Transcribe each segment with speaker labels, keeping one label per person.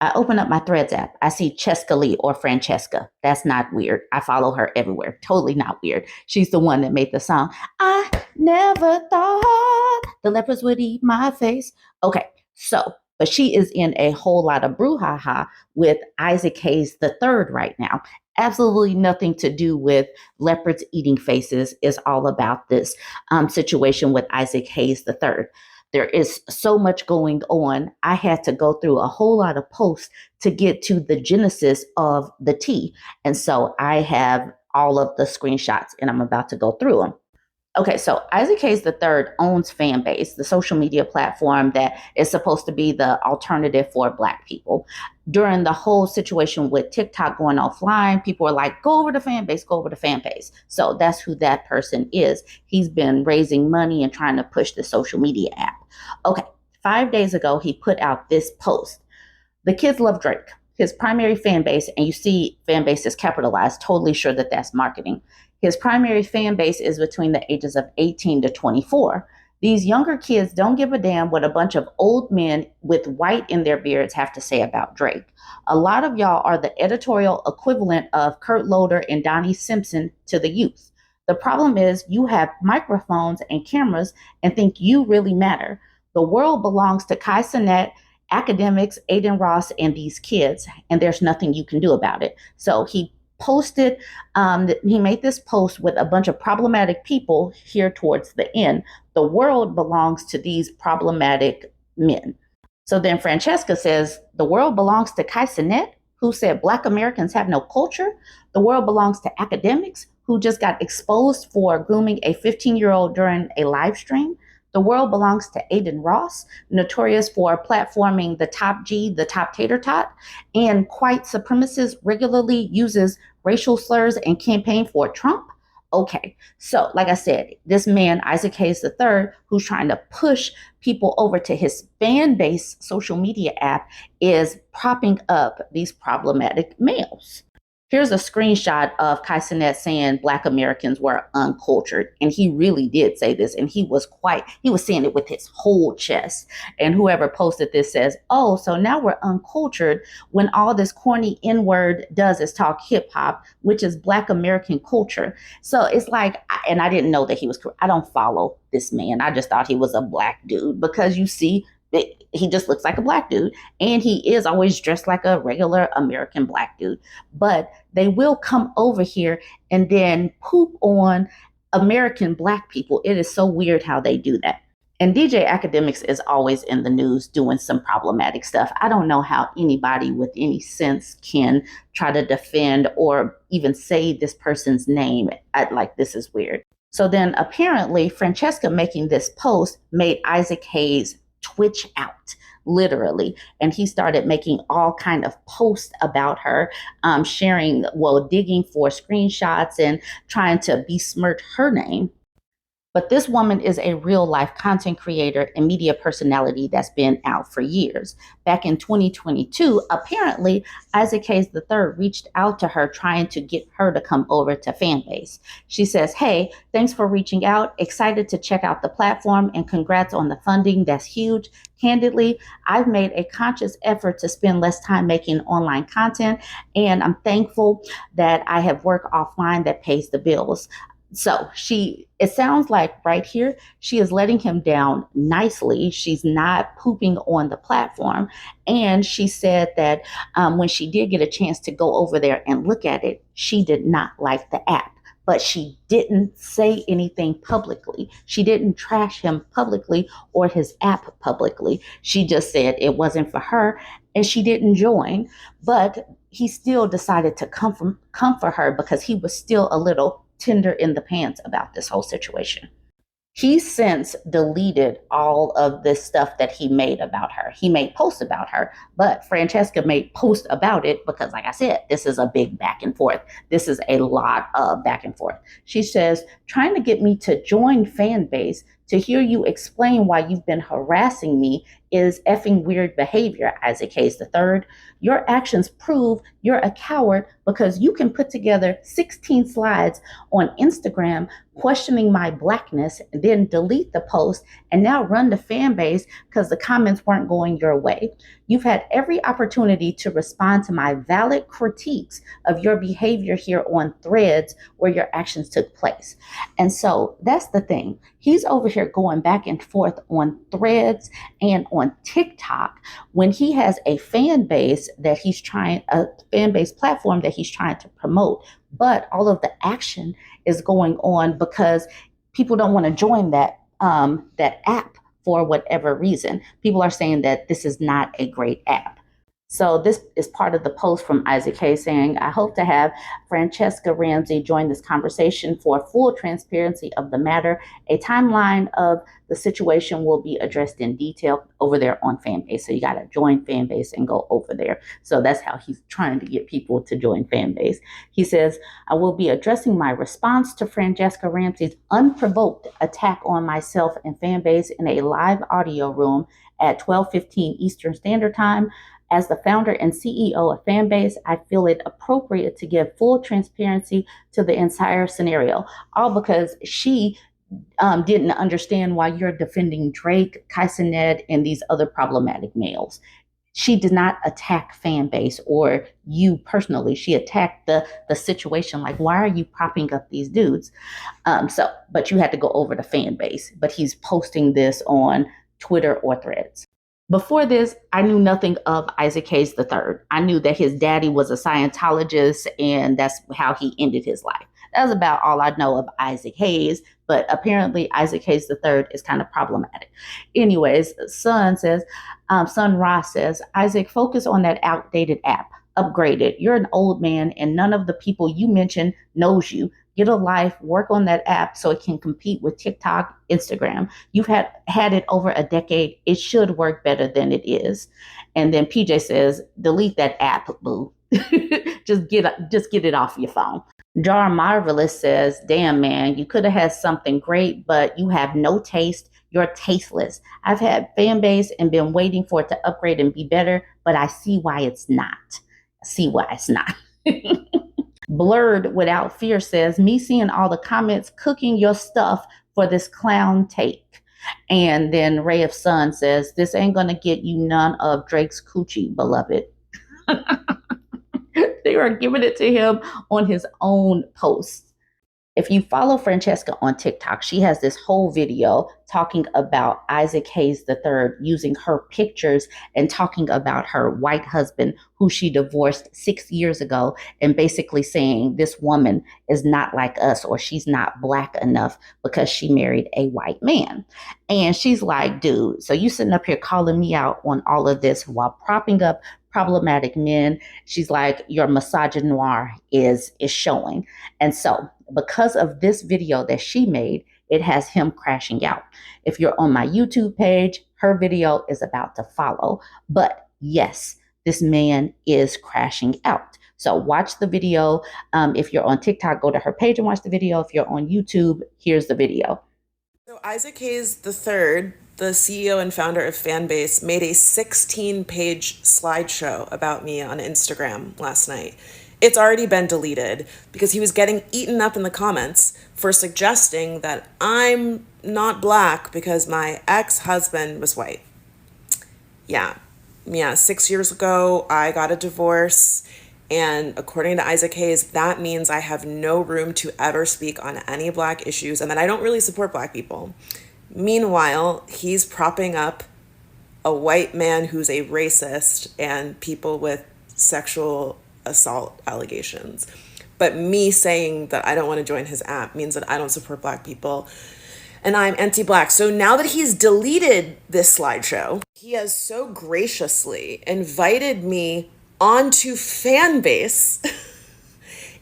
Speaker 1: I open up my Threads app. I see Cheska Lee or Franchesca. That's not weird. I follow her everywhere. Totally not weird. She's the one that made the song. I never thought the leopards would eat my face. Okay, so, but she is in a whole lot of brouhaha with Isaac Hayes III right now. Absolutely nothing to do with leopards eating faces. Is all about this situation with Isaac Hayes III. There is so much going on. I had to go through a whole lot of posts to get to the genesis of the tea. And so I have all of the screenshots and I'm about to go through them. Okay, so Isaac Hayes III owns Fanbase, the social media platform that is supposed to be the alternative for Black people. During the whole situation with TikTok going offline, people were like, go over to Fanbase, go over to Fanbase. So that's who that person is. He's been raising money and trying to push the social media app. Okay, 5 days ago, he put out this post. The kids love Drake. His primary fan base, and you see fan base is capitalized, totally sure that that's marketing. His primary fan base is between the ages of 18 to 24. These younger kids don't give a damn what a bunch of old men with white in their beards have to say about Drake. A lot of y'all are the editorial equivalent of Kurt Loder and Donnie Simpson to the youth. The problem is you have microphones and cameras and think you really matter. The world belongs to Kai Cenat, academics, Aiden Ross, and these kids, and there's nothing you can do about it. So he made this post with a bunch of problematic people here towards the end. The world belongs to these problematic men. So then Franchesca says, the world belongs to Kai Cenat, who said Black Americans have no culture. The world belongs to academics who just got exposed for grooming a 15-year-old during a live stream. The world belongs to Aiden Ross, notorious for platforming the top G, the top tater tot, and white supremacist regularly uses racial slurs and campaign for Trump. Okay, so like I said, this man, Isaac Hayes III, who's trying to push people over to his fan base social media app, is propping up these problematic males. Here's a screenshot of Kai Cenat saying Black Americans were uncultured. And he really did say this. And he was saying it with his whole chest. And whoever posted this says, oh, so now we're uncultured when all this corny N-word does is talk hip hop, which is Black American culture. So it's like, and I didn't know that I don't follow this man. I just thought he was a Black dude because you see, he just looks like a Black dude, and he is always dressed like a regular American Black dude. But they will come over here and then poop on American Black people. It is so weird how they do that. And DJ Academics is always in the news doing some problematic stuff. I don't know how anybody with any sense can try to defend or even say this person's name. This is weird. So then apparently Franchesca making this post made Isaac Hayes twitch out, literally, and he started making all kind of posts about her, digging for screenshots and trying to besmirch her name. But this woman is a real life content creator and media personality that's been out for years. Back in 2022, apparently, Isaac Hayes III reached out to her trying to get her to come over to Fanbase. She says, hey, thanks for reaching out. Excited to check out the platform and congrats on the funding. That's huge. Candidly, I've made a conscious effort to spend less time making online content, and I'm thankful that I have work offline that pays the bills. So it sounds like right here, she is letting him down nicely. She's not pooping on the platform. And she said that when she did get a chance to go over there and look at it, she did not like the app. But she didn't say anything publicly. She didn't trash him publicly or his app publicly. She just said it wasn't for her and she didn't join. But he still decided to come for her because he was still a little tender in the pants about this whole situation. He since deleted all of this stuff that he made about her. He made posts about her, but Franchesca made posts about it because, like I said, this is a big back and forth. This is a lot of back and forth. She says, trying to get me to join Fanbase To hear you explain why you've been harassing me is effing weird behavior, Isaac Hayes III. Your actions prove you're a coward because you can put together 16 slides on Instagram questioning my blackness, then delete the post and now run the fan base because the comments weren't going your way. You've had every opportunity to respond to my valid critiques of your behavior here on Threads where your actions took place. And so that's the thing. He's over here going back and forth on Threads and on TikTok when he has a fan base a fan base platform that he's trying to promote. But all of the action is going on because people don't want to join that app for whatever reason. People are saying that this is not a great app. So this is part of the post from Isaac Hayes saying, I hope to have Franchesca Ramsey join this conversation for full transparency of the matter. A timeline of the situation will be addressed in detail over there on Fanbase. So you got to join Fanbase and go over there. So that's how he's trying to get people to join Fanbase. He says, I will be addressing my response to Franchesca Ramsey's unprovoked attack on myself and Fanbase in a live audio room at 12:15 Eastern Standard Time. As the founder and CEO of Fanbase, I feel it appropriate to give full transparency to the entire scenario, all because she didn't understand why you're defending Drake, Kaisenet, and these other problematic males. She did not attack Fanbase or you personally. She attacked the situation. Like, why are you propping up these dudes? But you had to go over to Fanbase. But he's posting this on Twitter or Threads. Before this, I knew nothing of Isaac Hayes III. I knew that his daddy was a Scientologist and that's how he ended his life. That was about all I know of Isaac Hayes, but apparently Isaac Hayes III is kind of problematic. Anyways, Son Ross says, Isaac, focus on that outdated app. Upgrade it. You're an old man and none of the people you mentioned knows you. Get a life, work on that app so it can compete with TikTok, Instagram. You've had it over a decade. It should work better than it is. And then PJ says, delete that app, boo. just get it off your phone. Jar Marvelous says, damn man, you could have had something great, but you have no taste. You're tasteless. I've had fan base and been waiting for it to upgrade and be better, but I see why it's not. Blurred Without Fear says, me seeing all the comments cooking your stuff for this clown take. And then Ray of Sun says, this ain't gonna get you none of Drake's coochie, beloved. They are giving it to him on his own post. If you follow Franchesca on TikTok, she has this whole video talking about Isaac Hayes III using her pictures and talking about her white husband who she divorced 6 years ago and basically saying this woman is not like us or she's not black enough because she married a white man. And she's like, dude, so you sitting up here calling me out on all of this while propping up problematic men. She's like, your misogynoir is showing. And so because of this video that she made, it has him crashing out. If you're on my YouTube page, her video is about to follow. But yes, this man is crashing out. So watch the video. If you're on TikTok, go to her page and watch the video. If you're on YouTube, here's the video.
Speaker 2: So Isaac Hayes III, the CEO and founder of Fanbase, made a 16-page slideshow about me on Instagram last night. It's already been deleted because he was getting eaten up in the comments for suggesting that I'm not black because my ex-husband was white. Yeah, 6 years ago, I got a divorce. And according to Isaac Hayes, that means I have no room to ever speak on any black issues and that I don't really support black people. Meanwhile, he's propping up a white man who's a racist and people with sexual assault allegations. But me saying that I don't want to join his app means that I don't support black people and I'm anti-black. So now that he's deleted this slideshow, he has so graciously invited me onto Fanbase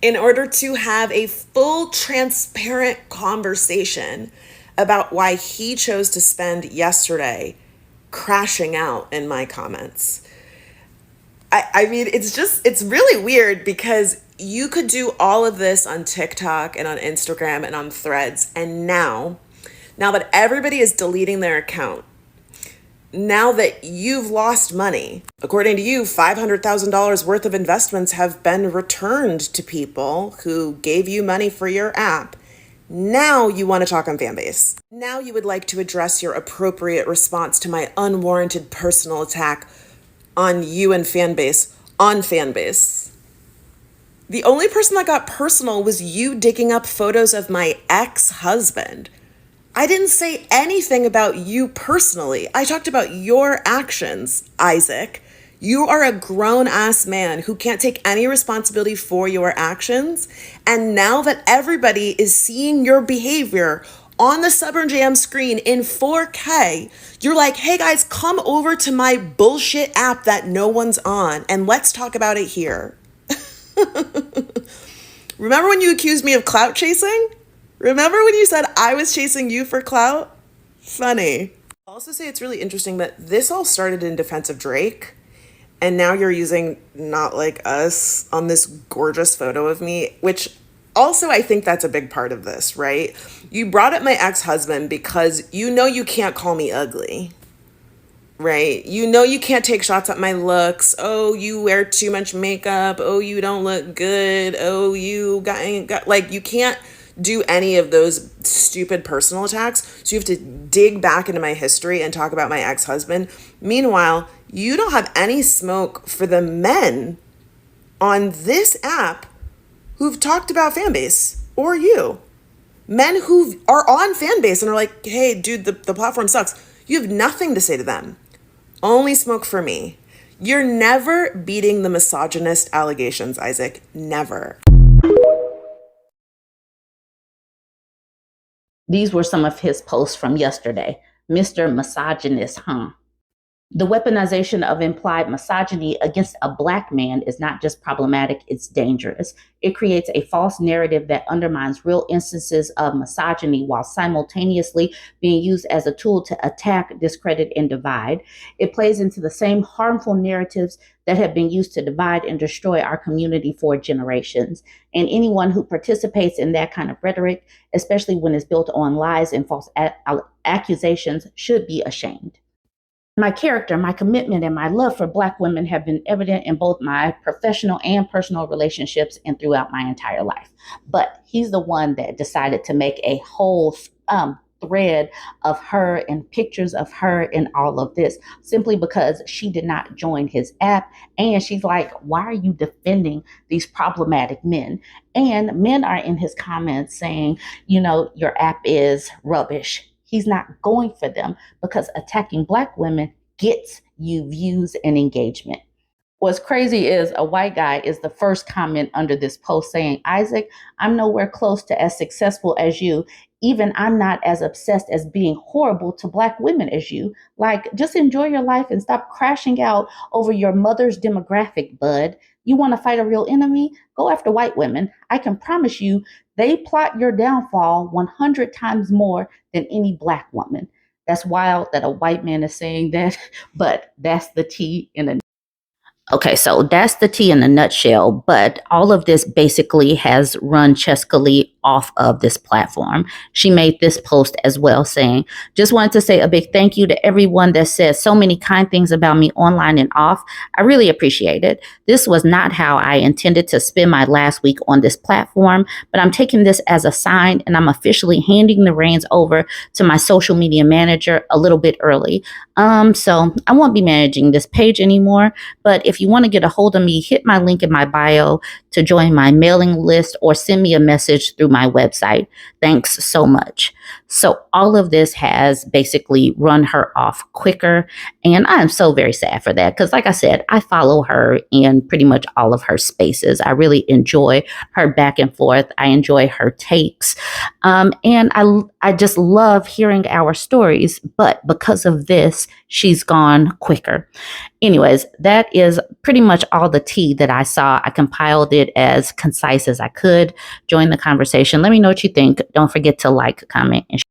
Speaker 2: in order to have a full, transparent conversation about why he chose to spend yesterday crashing out in my comments. I mean, it's really weird because you could do all of this on TikTok and on Instagram and on Threads. And now Now that everybody is deleting their account, now that you've lost money, according to you, $500,000 worth of investments have been returned to people who gave you money for your app. Now you want to talk on Fanbase. Now you would like to address your appropriate response to my unwarranted personal attack on you and Fanbase on Fanbase. The only person that got personal was you digging up photos of my ex-husband. I didn't say anything about you personally. I talked about your actions, Isaac. You are a grown-ass man who can't take any responsibility for your actions. And now that everybody is seeing your behavior on the Stubborn Jam screen in 4K, you're like, hey guys, come over to my bullshit app that no one's on and let's talk about it here. Remember when you accused me of clout chasing? Remember when you said I was chasing you for clout? Funny. I'll also say it's really interesting that this all started in defense of Drake, and now you're using Not Like Us on this gorgeous photo of me, which also I think that's a big part of this, right? You brought up my ex-husband because you know you can't call me ugly, right? You know you can't take shots at my looks. Oh, you wear too much makeup. Oh, you don't look good. Oh, you got like, you can't do any of those stupid personal attacks. So you have to dig back into my history and talk about my ex-husband. Meanwhile, you don't have any smoke for the men on this app who've talked about Fanbase or you. Men who are on Fanbase and are like, hey, dude, the platform sucks. You have nothing to say to them. Only smoke for me. You're never beating the misogynist allegations, Isaac. Never.
Speaker 1: These were some of his posts from yesterday. Mr. Misogynist, huh? The weaponization of implied misogyny against a Black man is not just problematic, it's dangerous. It creates a false narrative that undermines real instances of misogyny while simultaneously being used as a tool to attack, discredit, and divide. It plays into the same harmful narratives that have been used to divide and destroy our community for generations. And anyone who participates in that kind of rhetoric, especially when it's built on lies and false accusations, should be ashamed. My character, my commitment, and my love for Black women have been evident in both my professional and personal relationships and throughout my entire life. But he's the one that decided to make a whole thread of her and pictures of her in all of this simply because she did not join his app. And she's like, why are you defending these problematic men? And men are in his comments saying, you know, your app is rubbish. He's not going for them because attacking Black women gets you views and engagement. What's crazy is a white guy is the first comment under this post saying, Isaac, I'm nowhere close to as successful as you. Even I'm not as obsessed as being horrible to Black women as you. Like, just enjoy your life and stop crashing out over your mother's demographic, bud. You want to fight a real enemy? Go after white women. I can promise you they plot your downfall 100 times more than any Black woman. That's wild that a white man is saying that, but that's the tea in a Okay, so that's the tea in a nutshell, but all of this basically has run Cheska Lee off of this platform. She made this post as well saying, just wanted to say a big thank you to everyone that says so many kind things about me online and off. I really appreciate it. This was not how I intended to spend my last week on this platform, but I'm taking this as a sign and I'm officially handing the reins over to my social media manager a little bit early. So I won't be managing this page anymore, but if you want to get a hold of me, hit my link in my bio to join my mailing list or send me a message through my website. Thanks so much. So all of this has basically run her off quicker. And I'm so very sad for that because like I said, I follow her in pretty much all of her spaces. I really enjoy her back and forth. I enjoy her takes. And I just love hearing our stories. But because of this, she's gone quicker. Anyways, that is pretty much all the tea that I saw. I compiled it as concise as I could. Join the conversation. Let me know what you think. Don't forget to like, comment, and